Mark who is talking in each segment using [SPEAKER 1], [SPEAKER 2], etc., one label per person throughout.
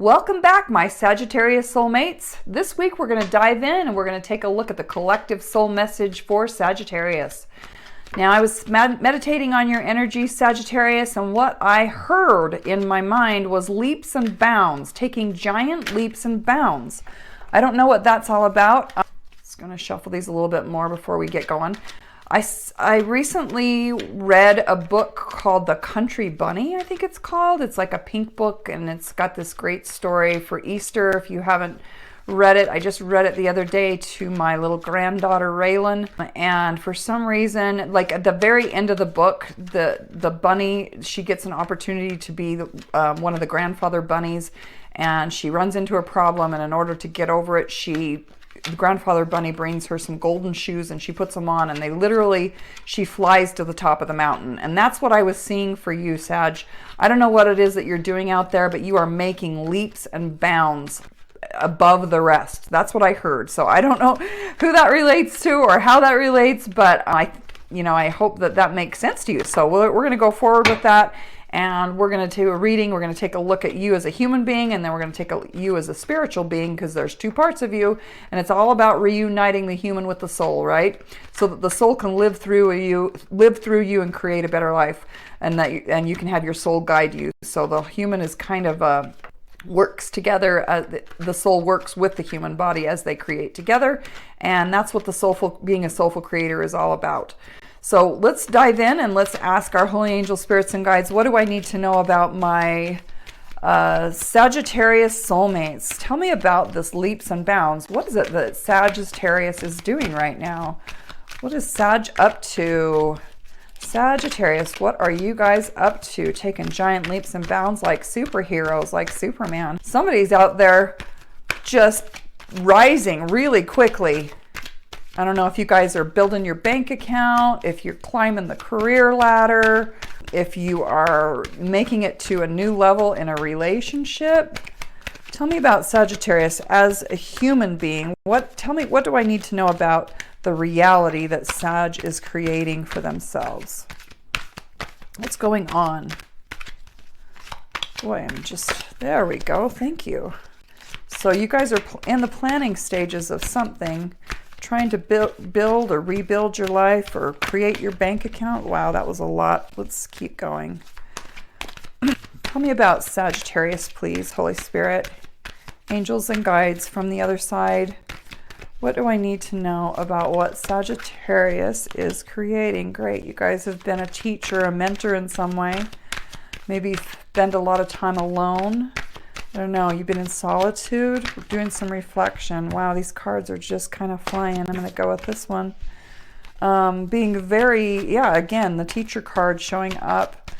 [SPEAKER 1] Welcome back, my Sagittarius soulmates. This week we're going to dive in and we're going to take a look at the collective soul message for Sagittarius. Now, I was meditating on your energy, Sagittarius, and what I heard in my mind was leaps and bounds, taking giant leaps and bounds. I don't know what that's all about. I'm just going to shuffle these a little bit more before we get going. I recently read a book called The Country Bunny, I think it's called. It's like a pink book, and it's got this great story for Easter. If you haven't read it, I just read it the other day to my little granddaughter, Raylan. And for some reason, like at the very end of the book, the bunny, she gets an opportunity to be one of the grandfather bunnies, and she runs into a problem, and in order to get over it, the grandfather bunny brings her some golden shoes and she puts them on, and she flies to the top of the mountain. And that's what I was seeing for you, Sag. I don't know what it is that you're doing out there, but you are making leaps and bounds above the rest. That's what I heard. So I don't know who that relates to or how that relates, but I hope that makes sense to you. So we're going to go forward with that. And we're going to do a reading. We're going to take a look at you as a human being, and then we're going to take you as a spiritual being, because there's two parts of you, and it's all about reuniting the human with the soul, right? So that the soul can live through you and create a better life, and you can have your soul guide you. So the human is kind of works together. The soul works with the human body as they create together, and that's what being a soulful creator is all about. So let's dive in and let's ask our holy angel spirits and guides, what do I need to know about my Sagittarius soulmates? Tell me about this leaps and bounds. What is it that Sagittarius is doing right now? What is Sag up to? Sagittarius, what are you guys up to? Taking giant leaps and bounds like superheroes, like Superman. Somebody's out there just rising really quickly. I don't know if you guys are building your bank account, if you're climbing the career ladder, if you are making it to a new level in a relationship. Tell me about Sagittarius as a human being. Tell me, what do I need to know about the reality that Sag is creating for themselves? What's going on? Boy, there we go. Thank you. So you guys are in the planning stages of something, trying to build or rebuild your life or create your bank account. Wow, that was a lot. Let's keep going. Tell me about Sagittarius, please, Holy Spirit. Angels and guides from the other side. What do I need to know about what Sagittarius is creating? Great, you guys have been a teacher, a mentor in some way. Maybe spend a lot of time alone. I don't know, you've been in solitude, doing some reflection. Wow, these cards are just kind of flying. I'm going to go with this one. Being very, again, the teacher card showing up,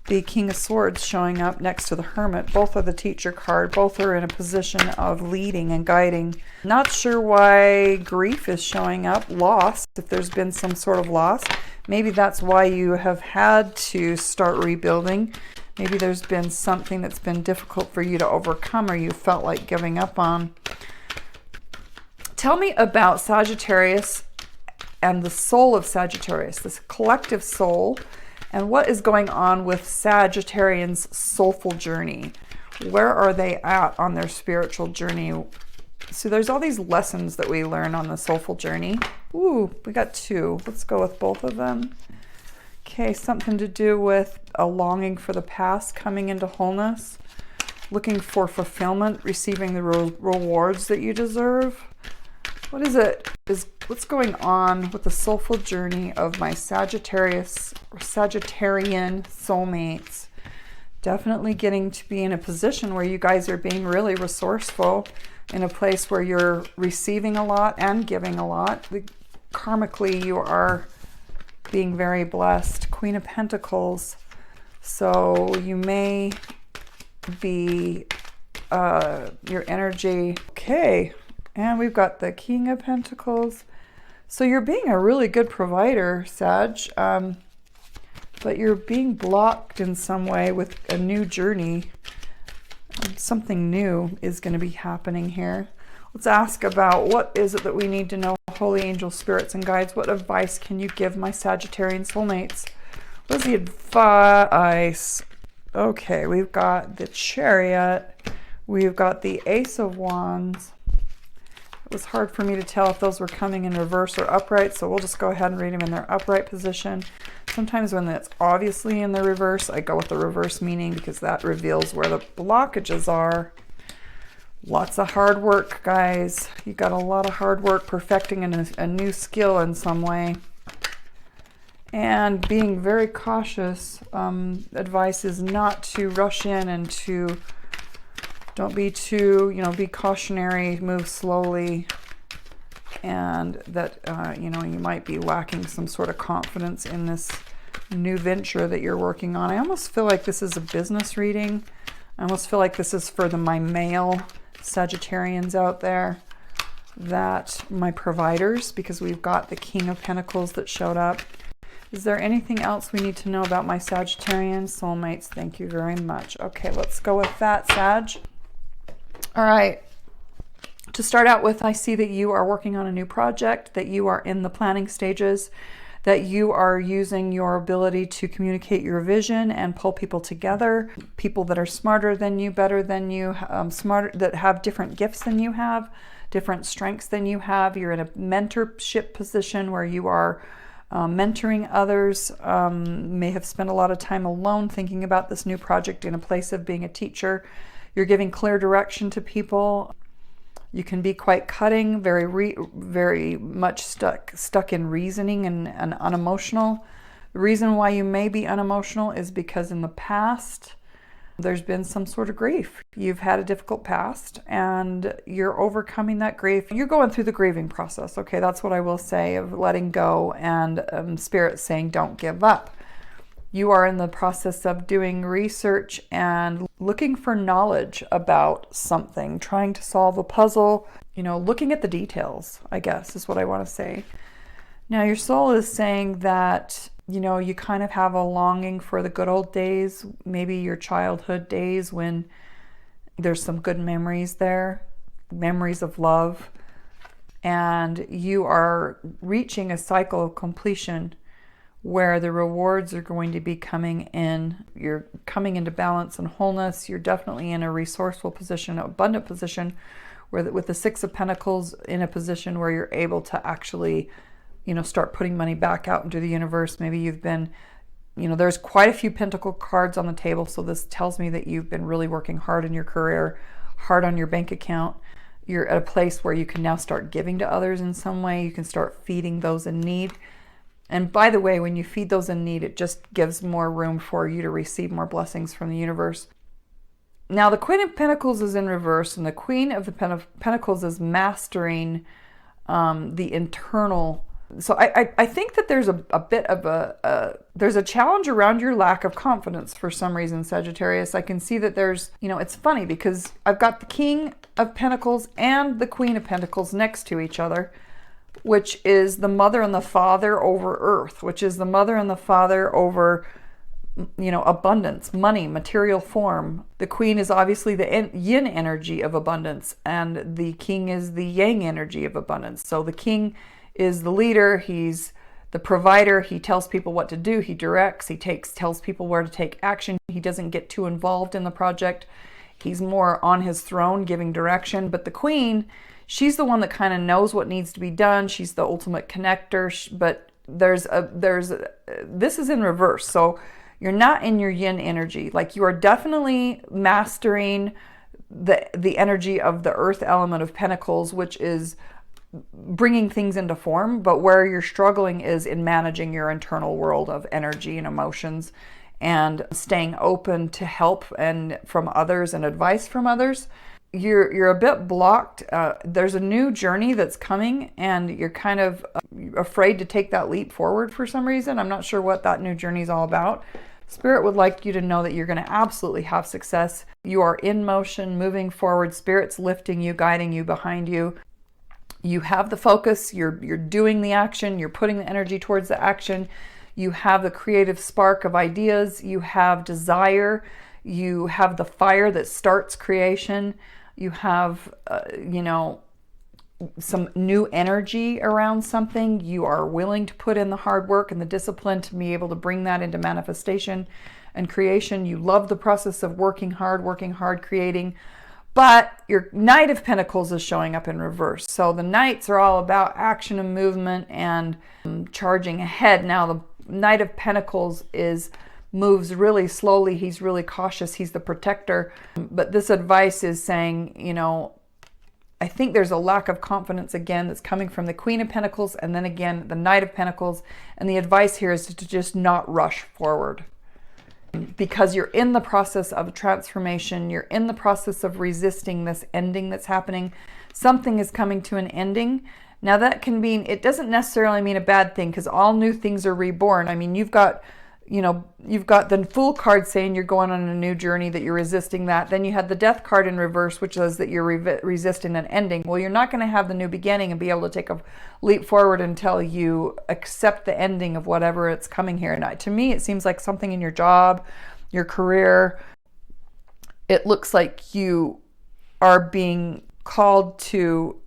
[SPEAKER 1] the King of Swords showing up next to the Hermit. Both are the teacher card. Both are in a position of leading and guiding. Not sure why grief is showing up. Loss, if there's been some sort of loss. Maybe that's why you have had to start rebuilding. Maybe there's been something that's been difficult for you to overcome or you felt like giving up on. Tell me about Sagittarius and the soul of Sagittarius, this collective soul, and what is going on with Sagittarians' soulful journey. Where are they at on their spiritual journey? So there's all these lessons that we learn on the soulful journey. Ooh, we got two. Let's go with both of them. Okay, something to do with a longing for the past coming into wholeness, looking for fulfillment, receiving the rewards that you deserve. What is it? What's going on with the soulful journey of my Sagittarius or Sagittarian soulmates? Definitely getting to be in a position where you guys are being really resourceful, in a place where you're receiving a lot and giving a lot. Karmically, you are being very blessed. Queen of Pentacles. So you may be your energy. Okay, and we've got the King of Pentacles. So you're being a really good provider, Sag, but you're being blocked in some way with a new journey. Something new is going to be happening here. Let's ask about what is it that we need to know. Holy angel spirits and guides, what advice can you give my Sagittarian soulmates? What is the advice? Okay, we've got the Chariot, We've got the Ace of Wands. It was hard for me to tell if those were coming in reverse or upright, so we'll just go ahead and read them in their upright position. Sometimes when it's obviously in the reverse, I go with the reverse meaning because that reveals where the blockages are. Lots of hard work, guys. You got a lot of hard work perfecting a new skill in some way. And being very cautious. Advice is not to rush in and to, don't be too, be cautionary, move slowly. And that, you might be lacking some sort of confidence in this new venture that you're working on. I almost feel like this is a business reading. I almost feel like this is for my male Sagittarians out there, that my providers, because we've got the King of Pentacles that showed up. Is there anything else we need to know about my Sagittarian soulmates? Thank you very much. Okay, let's go with that, Sag. All right. To start out with, I see that you are working on a new project, that you are in the planning stages, that you are using your ability to communicate your vision and pull people together, people that are smarter than you, better than you, that have different gifts than you have, different strengths than you have. You're in a mentorship position where you are mentoring others, may have spent a lot of time alone thinking about this new project in a place of being a teacher. You're giving clear direction to people. You can be quite cutting, very much stuck in reasoning and unemotional. The reason why you may be unemotional is because in the past, there's been some sort of grief. You've had a difficult past and you're overcoming that grief. You're going through the grieving process. Okay, that's what I will say, of letting go, and Spirit saying don't give up. You are in the process of doing research and looking for knowledge about something, trying to solve a puzzle, looking at the details, I guess is what I want to say. Now, your soul is saying that, you kind of have a longing for the good old days, maybe your childhood days when there's some good memories there, memories of love, and you are reaching a cycle of completion where the rewards are going to be coming in. You're coming into balance and wholeness. You're definitely in a resourceful position, an abundant position, where with the Six of Pentacles in a position where you're able to actually, start putting money back out into the universe. Maybe you've been, there's quite a few Pentacle cards on the table. So this tells me that you've been really working hard in your career, hard on your bank account. You're at a place where you can now start giving to others in some way. You can start feeding those in need. And by the way, when you feed those in need, it just gives more room for you to receive more blessings from the universe. Now, the Queen of Pentacles is in reverse, and the Queen of the Pentacles is mastering the internal. So I think that there's a bit of there's a challenge around your lack of confidence for some reason, Sagittarius. I can see that there's, it's funny because I've got the King of Pentacles and the Queen of Pentacles next to each other, which is the mother and the father over earth, which is the mother and the father over, abundance, money, material form. The queen is obviously the yin energy of abundance, and the king is the yang energy of abundance. So the king is the leader. He's the provider. He tells people what to do. He directs. He tells people where to take action. He doesn't get too involved in the project. He's more on his throne giving direction. But the queen, she's the one that kind of knows what needs to be done. She's the ultimate connector. But this is in reverse. So you're not in your yin energy. Like, you are definitely mastering the energy of the earth element of Pentacles, which is bringing things into form. But where you're struggling is in managing your internal world of energy and emotions, and staying open to help and from others and advice from others. You're a bit blocked. There's a new journey that's coming, and you're kind of afraid to take that leap forward for some reason. I'm not sure what that new journey is all about. Spirit would like you to know that you're going to absolutely have success. You are in motion, moving forward. Spirit's lifting you, guiding you, behind you. You have the focus. You're doing the action. You're putting the energy towards the action. You have the creative spark of ideas. You have desire. You have the fire that starts creation. You have, some new energy around something. You are willing to put in the hard work and the discipline to be able to bring that into manifestation and creation. You love the process of working hard, creating. But your Knight of Pentacles is showing up in reverse. So the Knights are all about action and movement and charging ahead. Now the Knight of Pentacles moves really slowly. He's really cautious. He's the protector. But this advice is saying, you know, I think there's a lack of confidence again that's coming from the Queen of Pentacles and then again the Knight of Pentacles. And the advice here is to just not rush forward, because you're in the process of transformation. You're in the process of resisting this ending that's happening. Something is coming to an ending. Now that can mean, it doesn't necessarily mean a bad thing, because all new things are reborn. I mean, you've got the Fool card saying you're going on a new journey, that you're resisting that. Then you had the Death card in reverse, which says that you're resisting an ending. Well, you're not going to have the new beginning and be able to take a leap forward until you accept the ending of whatever it's coming here. And to me, it seems like something in your job, your career. It looks like you are being called to,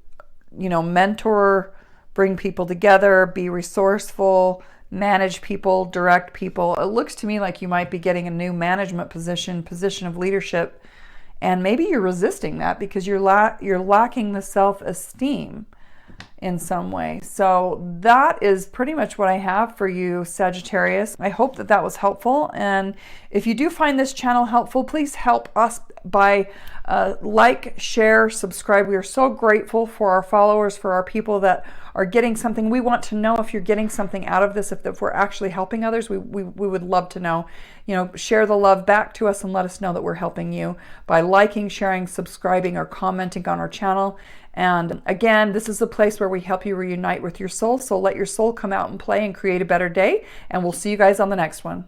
[SPEAKER 1] you know, mentor, bring people together, be resourceful, manage people, direct people. It looks to me like you might be getting a new management position of leadership, and maybe you're resisting that because you're lacking the self-esteem in some way. So that is pretty much what I have for you, Sagittarius. I hope that that was helpful, and if you do find this channel helpful, please help us by like, share, subscribe. We are so grateful for our followers, for our people that are getting something. We want to know if you're getting something out of this, if we're actually helping others. We would love to know. You know, share the love back to us and let us know that we're helping you by liking, sharing, subscribing, or commenting on our channel. And again, this is the place where we help you reunite with your soul. So let your soul come out and play and create a better day. And we'll see you guys on the next one.